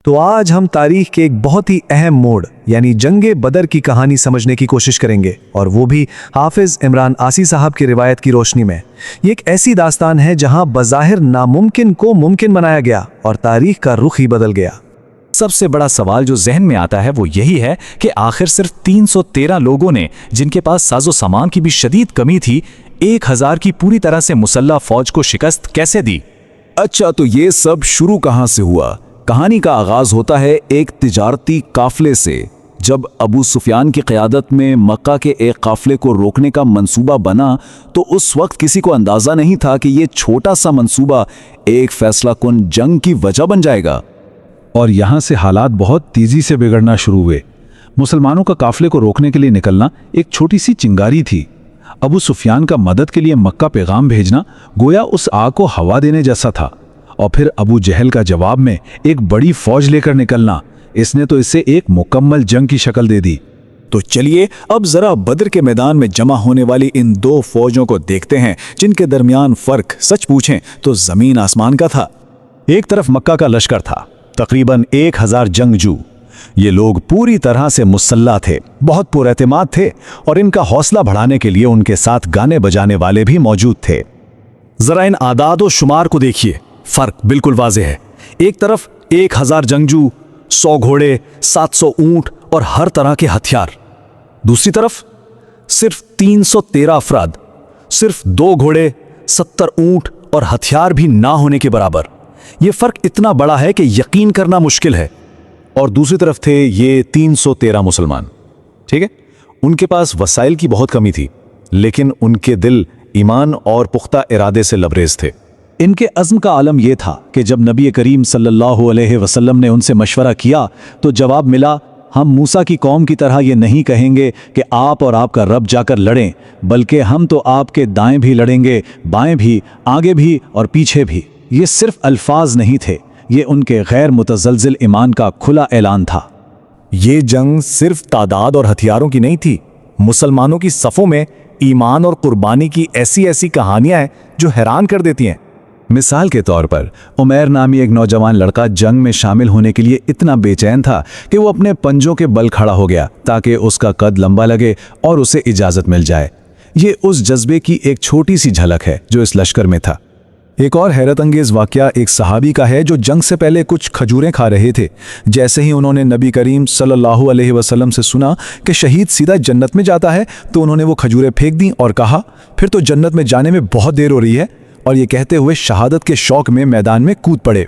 تو آج ہم تاریخ کے ایک بہت ہی اہم موڑ یعنی جنگ بدر کی کہانی سمجھنے کی کوشش کریں گے، اور وہ بھی حافظ عمران عاصی صاحب کی روایت کی روشنی میں۔ یہ ایک ایسی داستان ہے جہاں بظاہر ناممکن کو ممکن بنایا گیا اور تاریخ کا رخ ہی بدل گیا۔ سب سے بڑا سوال جو ذہن میں آتا ہے وہ یہی ہے کہ آخر صرف 313 لوگوں نے، جن کے پاس ساز و سامان کی بھی شدید کمی تھی، 1000 کی پوری طرح سے مسلح فوج کو شکست کیسے دی؟ اچھا، تو یہ سب شروع کہاں سے ہوا؟ کہانی کا آغاز ہوتا ہے ایک تجارتی قافلے سے۔ جب ابو سفیان کی قیادت میں مکہ کے ایک قافلے کو روکنے کا منصوبہ بنا تو اس وقت کسی کو اندازہ نہیں تھا کہ یہ چھوٹا سا منصوبہ ایک فیصلہ کن جنگ کی وجہ بن جائے گا۔ اور یہاں سے حالات بہت تیزی سے بگڑنا شروع ہوئے۔ مسلمانوں کا قافلے کو روکنے کے لیے نکلنا ایک چھوٹی سی چنگاری تھی۔ ابو سفیان کا مدد کے لیے مکہ پیغام بھیجنا گویا اس آگ کو ہوا دینے جیسا تھا، اور پھر ابو جہل کا جواب میں ایک بڑی فوج لے کر نکلنا، اس نے تو اسے ایک مکمل جنگ کی شکل دے دی۔ تو چلیے اب ذرا بدر کے میدان میں جمع ہونے والی ان دو فوجوں کو دیکھتے ہیں جن کے درمیان فرق سچ پوچھیں تو زمین آسمان کا تھا۔ ایک طرف مکہ کا لشکر تھا، تقریباً 1000 جنگجو۔ یہ لوگ پوری طرح سے مسلح تھے، بہت پر اعتماد تھے، اور ان کا حوصلہ بڑھانے کے لیے ان کے ساتھ گانے بجانے والے بھی موجود تھے۔ ذرا ان اعداد و شمار کو دیکھیے، فرق بالکل واضح ہے۔ ایک طرف 1000 جنگجو، 100 گھوڑے، 700 اونٹ اور ہر طرح کے ہتھیار۔ دوسری طرف صرف 313 افراد، صرف 2 گھوڑے، 70 اونٹ اور ہتھیار بھی نہ ہونے کے برابر۔ یہ فرق اتنا بڑا ہے کہ یقین کرنا مشکل ہے۔ اور دوسری طرف تھے یہ 313 مسلمان، ٹھیک ہے؟ ان کے پاس وسائل کی بہت کمی تھی، لیکن ان کے دل ایمان اور پختہ ارادے سے لبریز تھے۔ ان کے عزم کا عالم یہ تھا کہ جب نبی کریم صلی اللہ علیہ وسلم نے ان سے مشورہ کیا تو جواب ملا، ہم موسیٰ کی قوم کی طرح یہ نہیں کہیں گے کہ آپ اور آپ کا رب جا کر لڑیں، بلکہ ہم تو آپ کے دائیں بھی لڑیں گے، بائیں بھی، آگے بھی اور پیچھے بھی۔ یہ صرف الفاظ نہیں تھے، یہ ان کے غیر متزلزل ایمان کا کھلا اعلان تھا۔ یہ جنگ صرف تعداد اور ہتھیاروں کی نہیں تھی، مسلمانوں کی صفوں میں ایمان اور قربانی کی ایسی کہانیاں ہیں جو حیران کر دیتی ہیں۔ مثال کے طور پر عمیر نامی ایک نوجوان لڑکا جنگ میں شامل ہونے کے لیے اتنا بے چین تھا کہ وہ اپنے پنجوں کے بل کھڑا ہو گیا تاکہ اس کا قد لمبا لگے اور اسے اجازت مل جائے۔ یہ اس جذبے کی ایک چھوٹی سی جھلک ہے جو اس لشکر میں تھا۔ ایک اور حیرت انگیز واقعہ ایک صحابی کا ہے جو جنگ سے پہلے کچھ کھجوریں کھا رہے تھے۔ جیسے ہی انہوں نے نبی کریم صلی اللہ علیہ وسلم سے سنا کہ شہید سیدھا جنت میں جاتا ہے تو انہوں نے وہ کھجوریں پھینک دیں اور کہا، پھر تو جنت میں جانے میں بہت دیر ہو رہی ہے، اور یہ کہتے ہوئے شہادت کے شوق میں میدان میں کود پڑے۔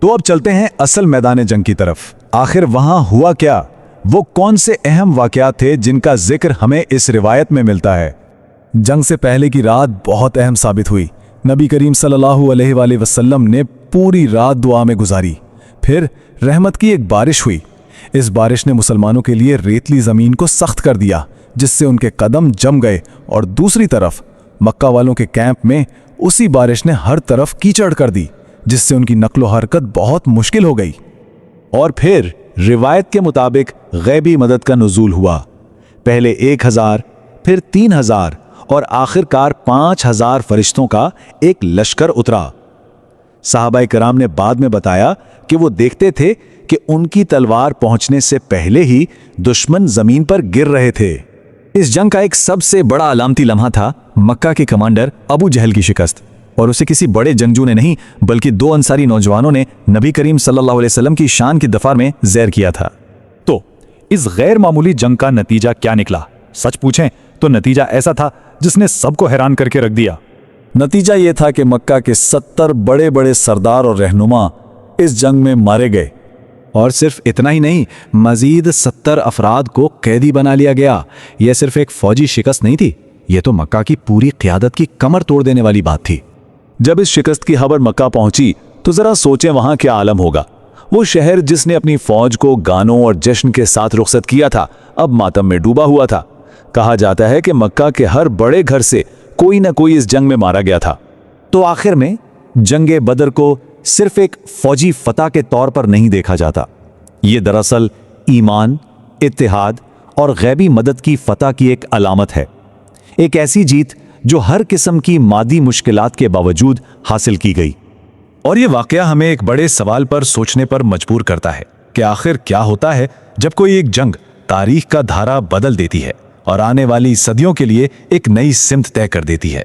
تو اب چلتے ہیں اصل میدان جنگ کی طرف۔ آخر وہاں ہوا کیا؟ وہ کون سے اہم واقعات تھے جن کا ذکر ہمیں اس روایت میں ملتا ہے؟ جنگ سے پہلے کی رات بہت اہم ثابت ہوئی۔ نبی کریم صلی اللہ علیہ وآلہ وسلم نے پوری رات دعا میں گزاری۔ پھر رحمت کی ایک بارش ہوئی۔ اس بارش نے مسلمانوں کے لیے ریتلی زمین کو سخت کر دیا، جس سے ان کے قدم جم گئے، اور دوسری طرف مکہ والوں کے کیمپ میں اسی بارش نے ہر طرف کیچڑ کر دی، جس سے ان کی نقل و حرکت بہت مشکل ہو گئی۔ اور پھر روایت کے مطابق غیبی مدد کا نزول ہوا۔ پہلے 1000، پھر 3000 اور آخر کار 5000 فرشتوں کا ایک لشکر اترا۔ صحابہ کرام نے بعد میں بتایا کہ وہ دیکھتے تھے کہ ان کی تلوار پہنچنے سے پہلے ہی دشمن زمین پر گر رہے تھے۔ اس جنگ کا ایک سب سے بڑا علامتی لمحہ تھا مکہ کے کمانڈر ابو جہل کی شکست، اور اسے کسی بڑے جنگجو نے نہیں بلکہ 2 انصاری نوجوانوں نے نبی کریم صلی اللہ علیہ وسلم کی شان کی دفاع میں زیر کیا تھا۔ تو اس غیر معمولی جنگ کا نتیجہ کیا نکلا؟ سچ پوچھیں تو نتیجہ ایسا تھا جس نے سب کو حیران کر کے رکھ دیا۔ نتیجہ یہ تھا کہ مکہ کے 70 بڑے بڑے سردار اور رہنما اس جنگ میں مارے گئے، اور صرف اتنا ہی نہیں، مزید 70 افراد کو قیدی بنا لیا گیا۔ یہ صرف ایک فوجی شکست نہیں تھی، یہ تو مکہ کی پوری قیادت کی کمر توڑ دینے والی بات تھی۔ جب اس شکست کی خبر مکہ پہنچی تو ذرا سوچیں وہاں کیا عالم ہوگا۔ وہ شہر جس نے اپنی فوج کو گانوں اور جشن کے ساتھ رخصت کیا تھا، اب ماتم میں ڈوبا ہوا تھا۔ کہا جاتا ہے کہ مکہ کے ہر بڑے گھر سے کوئی نہ کوئی اس جنگ میں مارا گیا تھا۔ تو آخر میں جنگ بدر کو صرف ایک فوجی فتح کے طور پر نہیں دیکھا جاتا، یہ دراصل ایمان، اتحاد اور غیبی مدد کی فتح کی ایک علامت ہے۔ ایک ایسی جیت جو ہر قسم کی مادی مشکلات کے باوجود حاصل کی گئی۔ اور یہ واقعہ ہمیں ایک بڑے سوال پر سوچنے پر مجبور کرتا ہے۔ کہ آخر کیا ہوتا ہے جب کوئی ایک جنگ تاریخ کا دھارا بدل دیتی ہے اور آنے والی صدیوں کے لیے ایک نئی سمت طے کر دیتی ہے۔